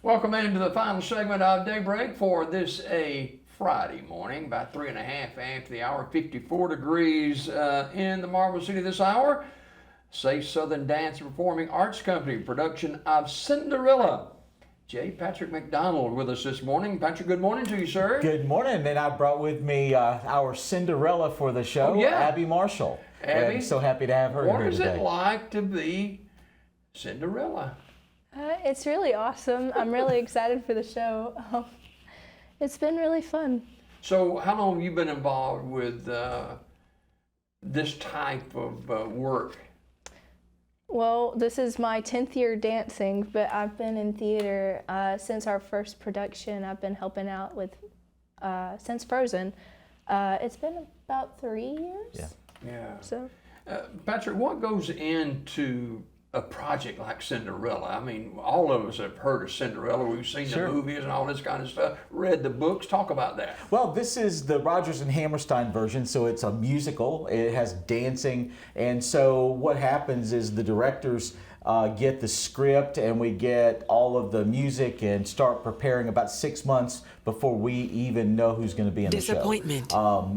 Welcome into the final segment of Daybreak for this a Friday morning, about 3:30 after the hour, 54 degrees in the Marble City this hour. Safe Southern Dance and Performing Arts Company production of Cinderella. J. Patrick McDonald with us this morning. Patrick, good morning to you, sir. Good morning, and I brought with me our Cinderella for the show, Oh, yeah. Abby Marshall. Abby, And so happy to have her what here is today. it like to be Cinderella? It's really awesome. I'm really excited for the show. It's been really fun. So how long have you been involved with this type of work? Well, this is my 10th year dancing, but I've been in theater since our first production. I've been helping out with since Frozen. It's been about 3 years. Yeah. So. Patrick, what goes into a project like Cinderella? I mean, all of us have heard of Cinderella. We've seen Sure. the movies and all this kind of stuff, read the books. Talk about that. Well, this is the Rodgers and Hammerstein version, so it's a musical. It has dancing, and so what happens is the directors get the script, and we get all of the music and start preparing about 6 months before we even know who's going to be in the show. Disappointment,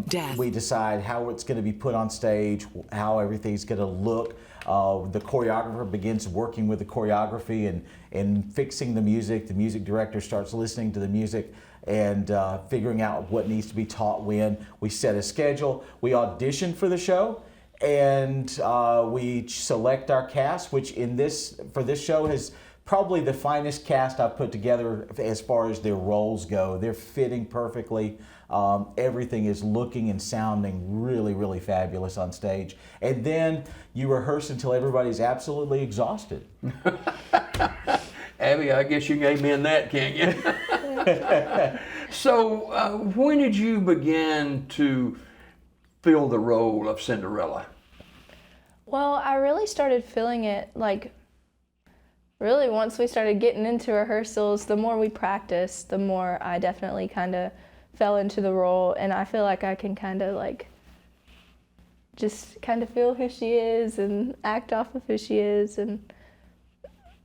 death. We decide how it's going to be put on stage, how everything's going to look. The choreographer begins working with the choreography and fixing the music. The music director starts listening to the music and figuring out what needs to be taught when. We set a schedule. We audition for the show, and we select our cast, which for this show is probably the finest cast I've put together as far as their roles go. They're fitting perfectly. Everything is looking and sounding really, really fabulous on stage. And then you rehearse until everybody's absolutely exhausted. Abby, I guess you can amen that, can't you? So, when did you begin to fill the role of Cinderella? Well, I really started feeling it really once we started getting into rehearsals. The more we practiced, the more I definitely kind of fell into the role, and I feel like I can kind of just kind of feel who she is and act off of who she is. And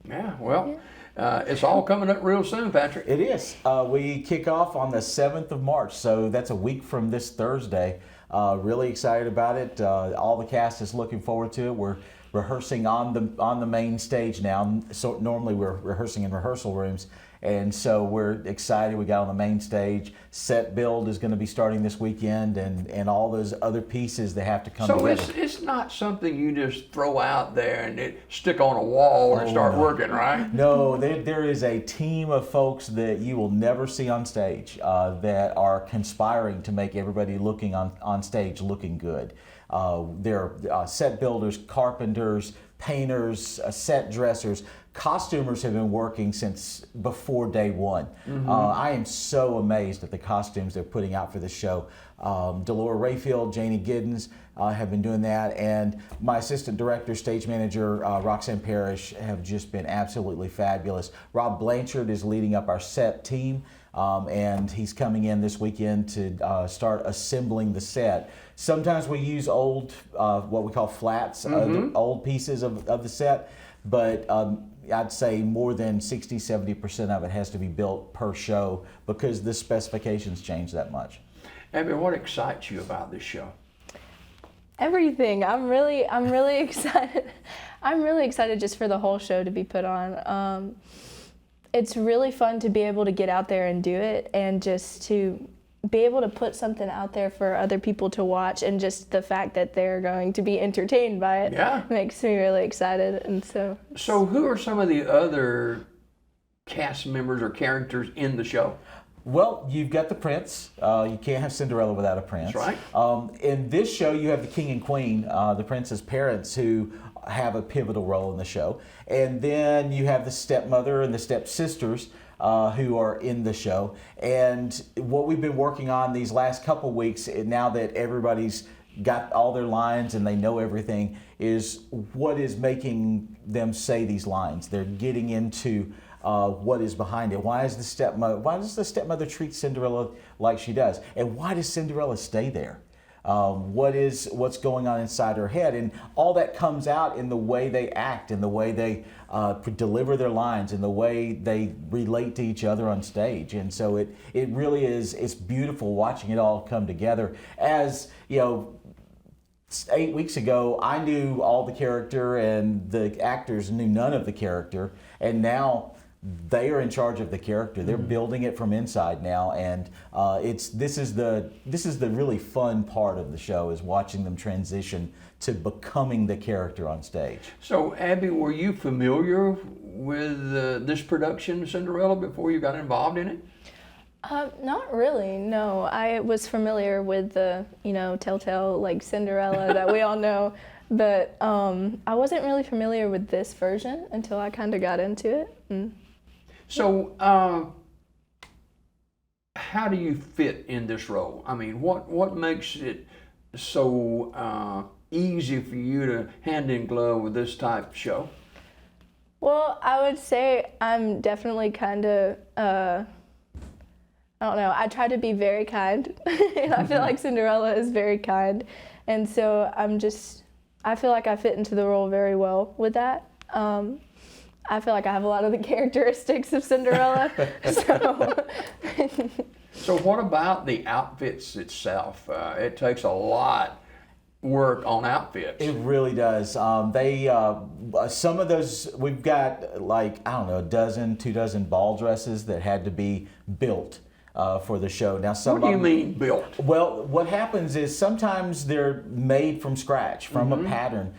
Yeah, well, it's all coming up real soon, Patrick. It is. We kick off on the 7th of March, so that's a week from this Thursday. Really excited about it. All the cast is looking forward to it. We're rehearsing on the main stage now. So normally we're rehearsing in rehearsal rooms, and so we're excited. We got on the main stage. Set build is going to be starting this weekend, and all those other pieces that have to come So together. it's not something you just throw out there and stick on a wall and start working, right? No, there is a team of folks that you will never see on stage that are conspiring to make everybody looking on stage looking good. There are set builders, carpenters, painters, set dressers. Costumers have been working since before day one. I am so amazed at the costumes they're putting out for this show. Delora Rayfield, Janie Giddens have been doing that, and my assistant director, stage manager, Roxanne Parrish, have just been absolutely fabulous. Rob Blanchard is leading up our set team, and he's coming in this weekend to start assembling the set. Sometimes we use old, what we call flats, old pieces of the set, but I'd say more than 60-70% of it has to be built per show because the specifications change that much. Abby, what excites you about this show? everything. I'm really excited. I'm really excited just for the whole show to be put on. It's really fun to be able to get out there and do it, and just to be able to put something out there for other people to watch, and just the fact that they're going to be entertained by it makes me really excited. And so who are some of the other cast members or characters in the show? Well, you've got the prince. You can't have Cinderella without a prince. That's right. In this show, you have the king and queen, the prince's parents, who have a pivotal role in the show. And then you have the stepmother and the stepsisters who are in the show. And what we've been working on these last couple weeks, now that everybody's got all their lines and they know everything, is what is making them say these lines. They're getting into what is behind it. Why does the stepmother treat Cinderella like she does? And why does Cinderella stay there? what's going on inside her head, and all that comes out in the way they act, in the way they deliver their lines, in the way they relate to each other on stage. And so it really is, it's beautiful watching it all come together. As you know, 8 weeks ago, I knew all the character and the actors knew none of the character, and now they are in charge of the character. They're building it from inside now, and this is the really fun part of the show, is watching them transition to becoming the character on stage. So, Abby, were you familiar with this production, Cinderella, before you got involved in it? Not really, no. I was familiar with the, telltale, like Cinderella that we all know, but I wasn't really familiar with this version until I kind of got into it. So, how do you fit in this role? I mean, what makes it so easy for you to hand in glove with this type of show? Well, I would say I'm definitely kind of, I don't know, I try to be very kind, and I feel like Cinderella is very kind, and so I feel like I fit into the role very well with that. I feel like I have a lot of the characteristics of Cinderella, so. So what about the outfits itself? It takes a lot work on outfits. It really does. Some of those, we've got like, I don't know, 2 dozen ball dresses that had to be built for the show. Now, What do you mean built? Well, what happens is sometimes they're made from scratch, from a pattern.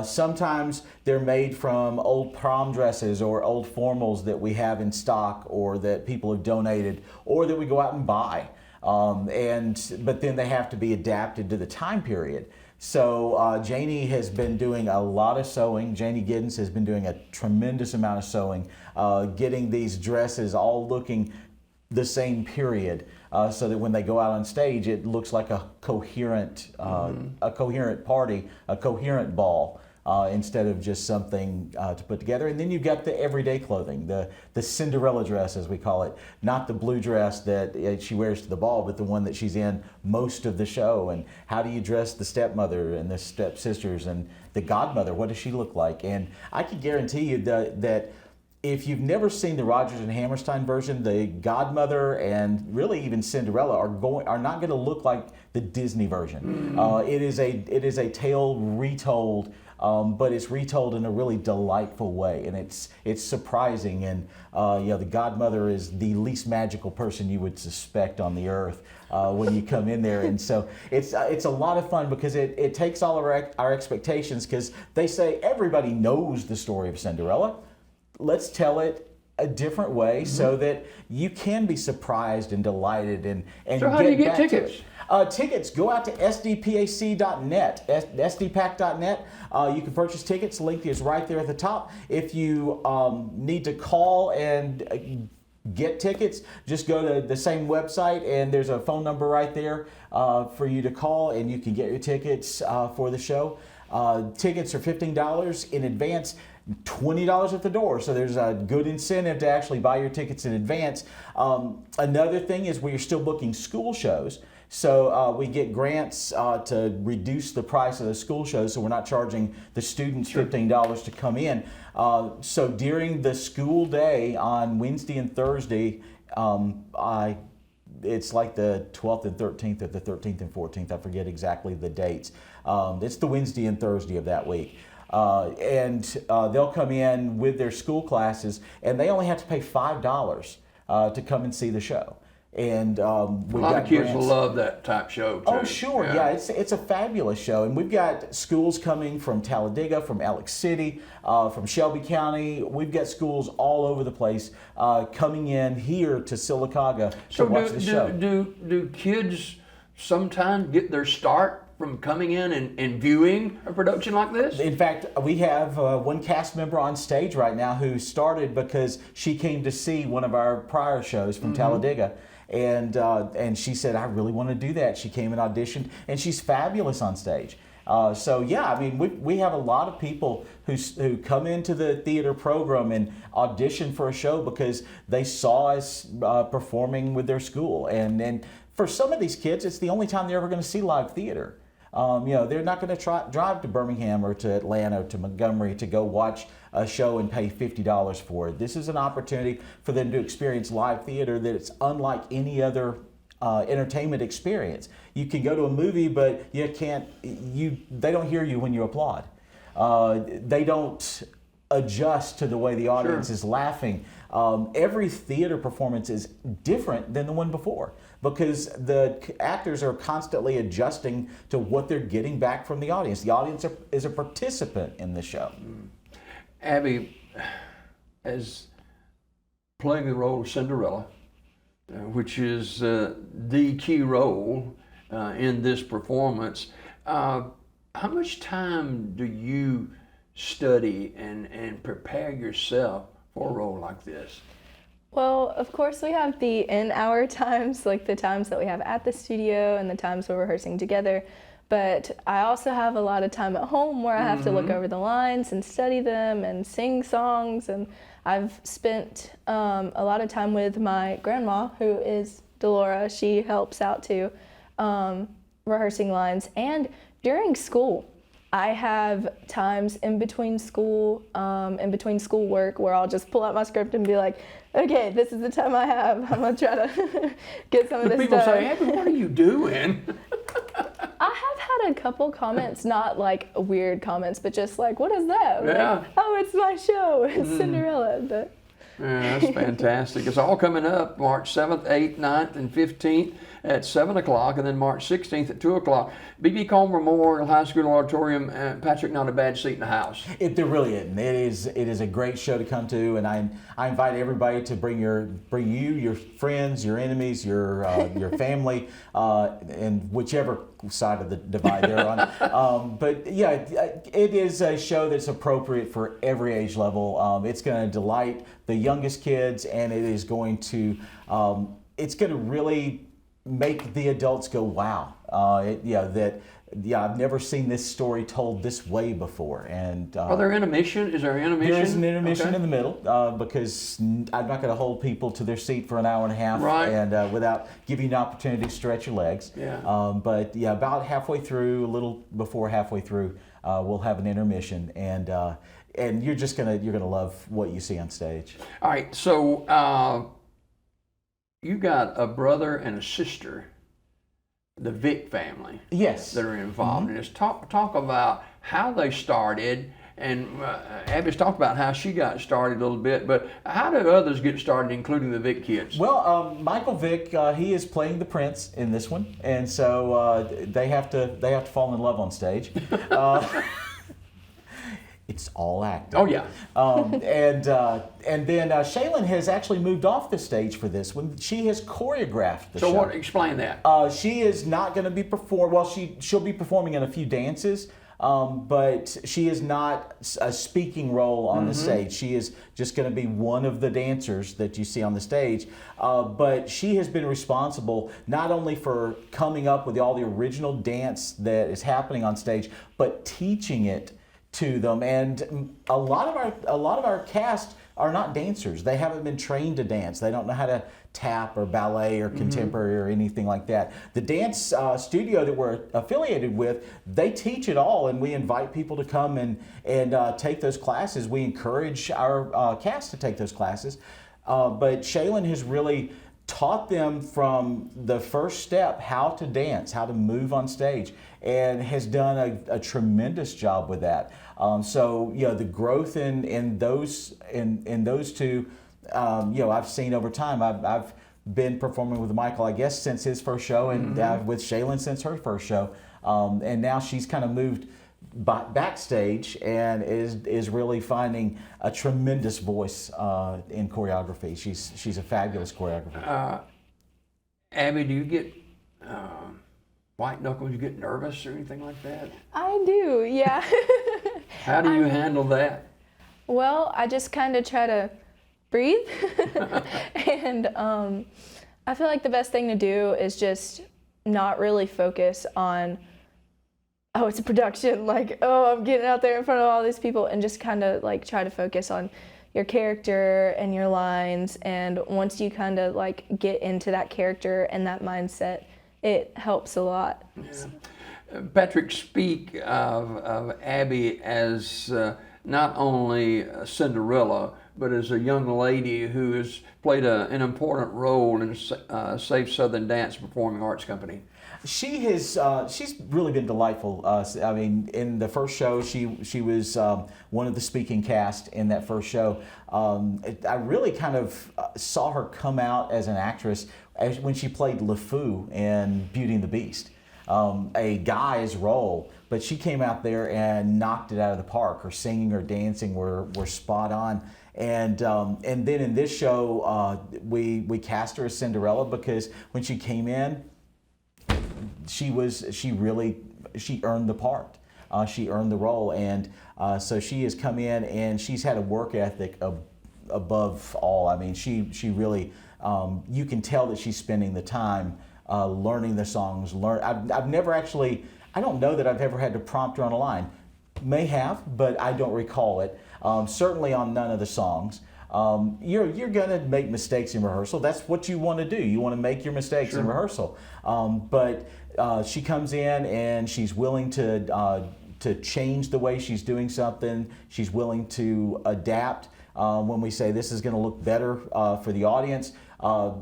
Sometimes they're made from old prom dresses or old formals that we have in stock, or that people have donated, or that we go out and buy. But then they have to be adapted to the time period. So Janie has been doing a lot of sewing. Janie Giddens has been doing a tremendous amount of sewing, getting these dresses all looking the same period, so that when they go out on stage, it looks like a coherent party, a coherent ball, instead of just something to put together. And then you've got the everyday clothing, the Cinderella dress, as we call it, not the blue dress that she wears to the ball, but the one that she's in most of the show. And how do you dress the stepmother and the stepsisters and the godmother? What does she look like? And I can guarantee you that if you've never seen the Rodgers and Hammerstein version, the godmother and really even Cinderella are not going to look like the Disney version. It is a tale retold, but it's retold in a really delightful way, and it's surprising. And the godmother is the least magical person you would suspect on the earth when you come in there, and so it's a lot of fun, because it takes all of our expectations, because they say everybody knows the story of Cinderella. Let's tell it a different way, so that you can be surprised and delighted and So how do you get tickets? Tickets, go out to SDPAC.net, SDPAC.net. You can purchase tickets. The link is right there at the top. If you need to call and get tickets, just go to the same website, and there's a phone number right there for you to call, and you can get your tickets for the show. Tickets are $15 in advance, $20 at the door, so there's a good incentive to actually buy your tickets in advance. Another thing is we are still booking school shows, so we get grants to reduce the price of the school shows, so we're not charging the students $15 to come in. So during the school day on Wednesday and Thursday, it's like the 12th and 13th, or the 13th and 14th, I forget exactly the dates. It's the Wednesday and Thursday of that week. And they'll come in with their school classes, and they only have to pay $5 to come and see the show. And a lot of kids love that type show too. Oh, sure, yeah. It's a fabulous show, and we've got schools coming from Talladega, from Alex City, from Shelby County. We've got schools all over the place coming in here to Sylacauga to watch the show. Do kids sometimes get their start from coming in and viewing a production like this? In fact, we have one cast member on stage right now who started because she came to see one of our prior shows from Talladega. And she said, I really want to do that. She came and auditioned, and she's fabulous on stage. So yeah, I mean, we have a lot of people who come into the theater program and audition for a show because they saw us performing with their school, and for some of these kids, it's the only time they're ever going to see live theater. They're not going to drive to Birmingham or to Atlanta or to Montgomery to go watch a show and pay $50 for it. This is an opportunity for them to experience live theater that it's unlike any other entertainment experience. You can go to a movie, but they don't hear you when you applaud. They don't adjust to the way the audience is laughing. Every theater performance is different than the one before because the actors are constantly adjusting to what they're getting back from the audience. The audience is a participant in the show. Abby, as playing the role of Cinderella, which is the key role in this performance, how much time do you study and prepare yourself for a role like this? Well, of course, we have the in-hour times, like the times that we have at the studio and the times we're rehearsing together. But I also have a lot of time at home where I have to look over the lines and study them and sing songs. And I've spent a lot of time with my grandma, who is Delora. She helps out too, rehearsing lines. And during school, I have times in between school work where I'll just pull out my script and be like, okay, this is the time I have. I'm going to try to get some of this People done. say, Abby, what are you doing? I have had a couple comments, not like weird comments, but just like, what is that? Yeah. Like, oh, it's my show. It's Cinderella. But Yeah, that's fantastic. It's all coming up March 7th, 8th, 9th, and 15th at 7 o'clock, and then March 16th at 2 o'clock. B.B. Cole Memorial High School Auditorium. Patrick, not a bad seat in the house. There really isn't. It is a great show to come to, and I invite everybody to bring you, your friends, your enemies, your family, and whichever side of the divide they're on. But yeah, it is a show that's appropriate for every age level. It's going to delight the youngest kids, and it is going to really make the adults go, wow. I've never seen this story told this way before. And Are there intermission? Is there an intermission? there is an intermission Okay. in the middle because I'm not going to hold people to their seat for an hour and a half, Right. and without giving you an opportunity to stretch your legs. Yeah. But yeah, about halfway through, a little before halfway through, we'll have an intermission, and you're gonna love what you see on stage. All right, so you got a brother and a sister, the Vick family, Yes. that are involved in this. Talk about how they started, and Abby's talked about how she got started a little bit, but how did others get started, including the Vick kids? Well, Michael Vick, he is playing the prince in this one, and so they have to fall in love on stage. It's all acting. Oh yeah. And then Shaylin has actually moved off the stage for this one. She has choreographed the So show. explain that. She is not going to be well, she'll be performing in a few dances, but she is not a speaking role on the stage. She is just going to be one of the dancers that you see on the stage. But she has been responsible not only for coming up with all the original dance that is happening on stage, but teaching it to them. And a lot of our cast are not dancers. They haven't been trained to dance. They don't know how to tap or ballet or contemporary or anything like that. The dance studio that we're affiliated with, they teach it all, and we invite people to come and take those classes. We encourage our cast to take those classes. But Shaylin has really taught them from the first step how to dance, how to move on stage, and has done a tremendous job with that. So the growth in those two, I've seen over time. I've been performing with Michael, I guess, since his first show, and with Shaylin since her first show, and now she's kind of moved backstage and is really finding a tremendous voice in choreography. She's a fabulous choreographer. Abby, do you get white knuckles? You get nervous or anything like that? I do, yeah. How do you handle that? Well, I just kind of try to breathe. And I feel like the best thing to do is just not really focus on oh, it's a production, like, oh, I'm getting out there in front of all these people, and just kind of like try to focus on your character and your lines. And once you kind of like get into that character and that mindset, it helps a lot. Yeah. Patrick, speak of Abby as not only Cinderella, but as a young lady who has played an important role in Safe Southern Dance Performing Arts Company. She has. She's really been delightful. I mean, in the first show, she was one of the speaking cast in that first show. I really kind of saw her come out as an actress when she played LeFou in Beauty and the Beast, a guy's role. But she came out there and knocked it out of the park. Her singing, her dancing were spot on. And then in this show, we cast her as Cinderella because when she came in, she earned the part. She earned the role, and so she has come in and she's had a work ethic above all. I mean, she really, you can tell that she's spending the time learning the songs. I've never actually, I don't know that I've ever had to prompt her on a line. May have, but I don't recall it. Certainly on none of the songs. You're gonna make mistakes in rehearsal. That's what you want to do. You want to make your mistakes in rehearsal. But she comes in and she's willing to change the way she's doing something. She's willing to adapt. When we say this is going to look better for the audience,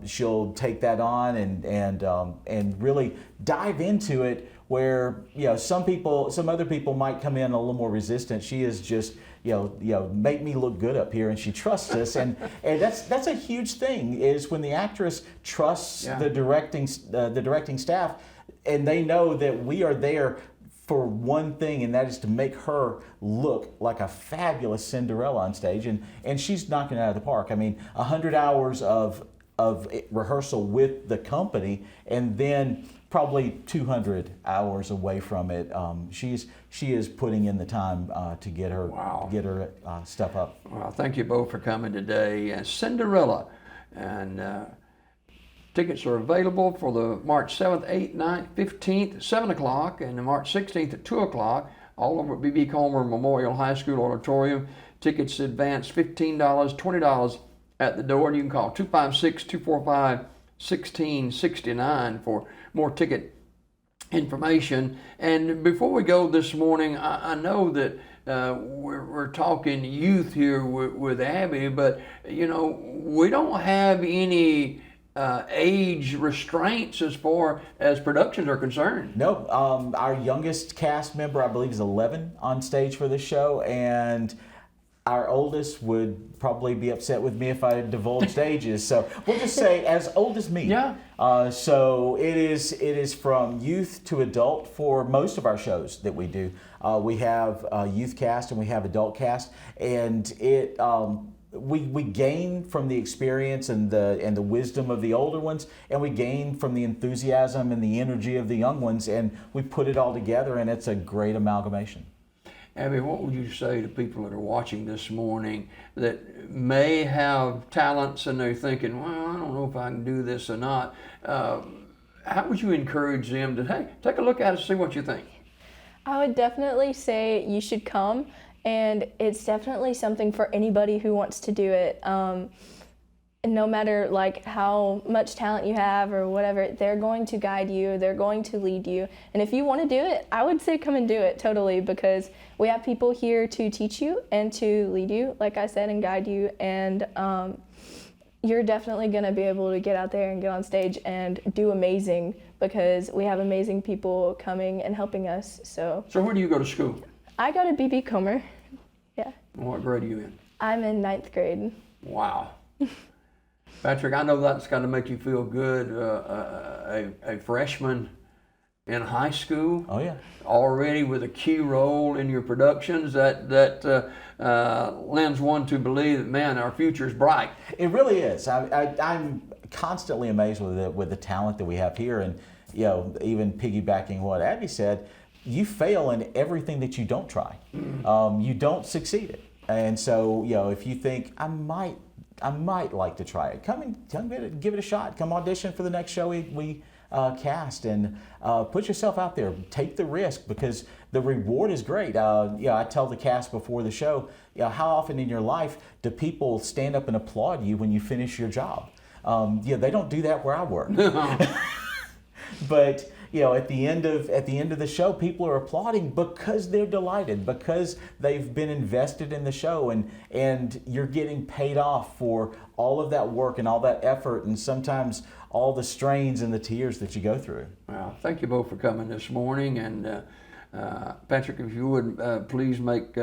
she'll take that on and really dive into it. Where some other people might come in a little more resistant. She is just make me look good up here, and she trusts us, and that's a huge thing. Is when the actress trusts the directing staff, and they know that we are there for one thing, and that is to make her look like a fabulous Cinderella on stage, and she's knocking it out of the park. I mean, 100 hours of rehearsal with the company, and then probably 200 hours away from it. She is putting in the time to get her stuff up. Well, thank you both for coming today. Cinderella, and tickets are available for the March 7th, 8th, 9th, 15th, 7 o'clock, and the March 16th at 2 o'clock, all over at B.B. Comer Memorial High School Auditorium. Tickets advance $15, $20 at the door, and you can call 256-245-1669 for more ticket information. And before we go this morning, I know that we're talking youth here with Abby, but we don't have any age restraints as far as productions are concerned. No, our youngest cast member, I believe, is 11 on stage for this show, and our oldest would probably be upset with me if I divulged ages. So we'll just say as old as me. Yeah. So it is from youth to adult for most of our shows that we do. We have youth cast and we have adult cast, and we gain from the experience and the wisdom of the older ones, and we gain from the enthusiasm and the energy of the young ones, and we put it all together, and it's a great amalgamation. Abby, what would you say to people that are watching this morning that may have talents and they're thinking, well, I don't know if I can do this or not? How would you encourage them to, hey, take a look at it and see what you think? I would definitely say you should come, and it's definitely something for anybody who wants to do it. No matter like how much talent you have or whatever, they're going to guide you, they're going to lead you. And if you want to do it, I would say come and do it totally, because we have people here to teach you and to lead you, like I said, and guide you. And you're definitely going to be able to get out there and get on stage and do amazing, because we have amazing people coming and helping us. So where do you go to school? I go to B.B. Comer. Yeah. What grade are you in? I'm in 9th grade. Wow. Patrick, I know that's got to make you feel good. A freshman in high school. Oh yeah. Already with a key role in your productions. That lends one to believe that, man, our future is bright. It really is. I'm constantly amazed with the talent that we have here, and even piggybacking what Abby said, you fail in everything that you don't try. You don't succeed it, and so if you think I might might like to try it. Come give it a shot. Come audition for the next show we cast, and put yourself out there. Take the risk, because the reward is great. I tell the cast before the show, how often in your life do people stand up and applaud you when you finish your job? They don't do that where I work. But at the end of the show, people are applauding because they're delighted, because they've been invested in the show, and you're getting paid off for all of that work and all that effort, and sometimes all the strains and the tears that you go through. Well, thank you both for coming this morning, and Patrick, if you would please make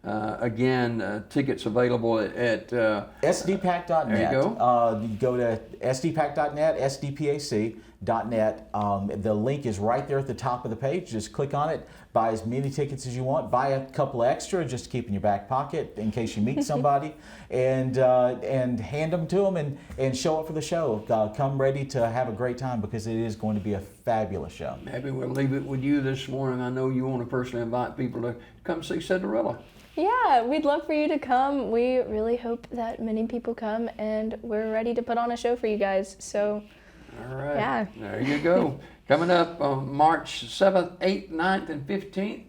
again tickets available at SDPAC.net. There you go. You go to SDPAC.net, SDPAC.net. The link is right there at the top of the page. Just click on it. Buy as many tickets as you want. Buy a couple extra just to keep in your back pocket in case you meet somebody, and hand them to them and show up for the show. Come ready to have a great time, because it is going to be a fabulous show. Maybe we'll leave it with you this morning. I know you want to personally invite people to come see Cinderella. Yeah, we'd love for you to come. We really hope that many people come, and we're ready to put on a show for you guys. So, all right. Yeah. There you go. Coming up on March 7th, 8th, 9th, and 15th,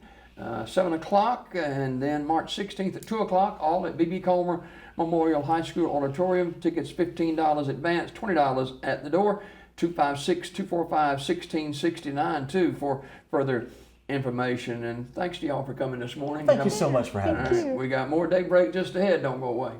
7 o'clock, and then March 16th at 2 o'clock, all at B.B. Comer Memorial High School Auditorium. Tickets $15 advance, $20 at the door. 256-245-1669 too for further information. And thanks to y'all for coming this morning. Thank you so much for having us. Thank you. We got more Daybreak just ahead. Don't go away.